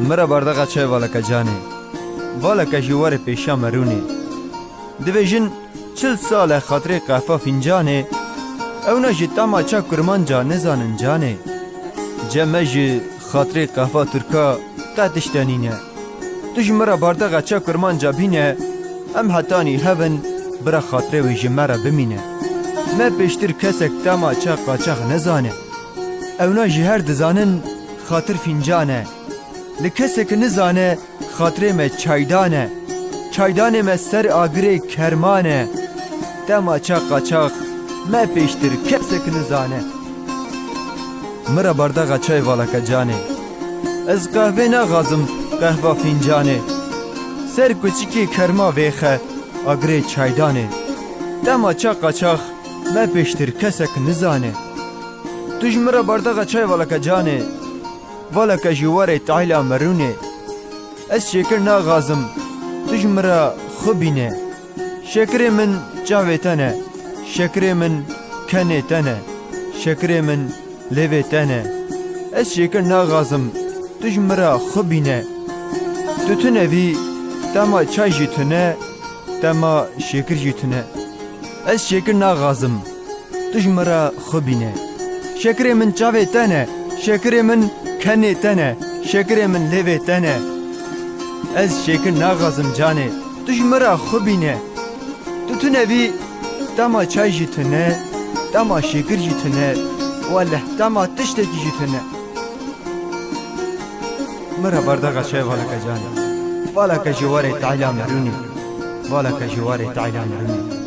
مرا بردغا چای والکا جانه والکا جوار پیشا مرونه دویجن 40 سال خاطر قهفا فنجانه اونا جی تاما چا کرمان جا نزانن جانه جمع جی خاطر قهفا ترکا قدشتنینه توش مرا بردغا چا کرمان جا بینه ام حتانی هون برا خاطر ویجی مرا بمینه ما پیشتر کسک تاما چا قاچاق نزانه اونا جی هر دزانن خاطر فنجانه لکسک نزانه خاطر ما چایدانه چایدانه ما سر آگره کرمانه تاما چا قاچاق ما پیشتر کسک نزانه مرا بردغا چای والکا جانه از قهوه نغازم قهوه فنجانه سر کچکی کرما ویخه آگره چایدانه تاما چا قاچاق ما پیشتر کسک نزانه توش مرا بردغا چای والکا جانه والکا جوار تعیلا مرونه از شکر نغازم توش مرا خوبینه شکر من جاوه تنه شکر من کنه تنه شکر من لیوه تنه از شکر نغازم توش مرا خوبینه تو تنوی تما چای جیتونه تما شکر جیتونه از شکر نغازم توش مرا خوبینه شکر من جاوه تنه شکر من کنه تنه شکر من لیوه تنه از شکر نغازم جانه توش مرا خوبینه تو تنوی تما چای جیتونه تما شکر جیتونه وله تما تشتکی جیتونه مرا بردغا چای والکا جانه والکا جوار تعیلا مرونی والکا جوار تعیلا مرونی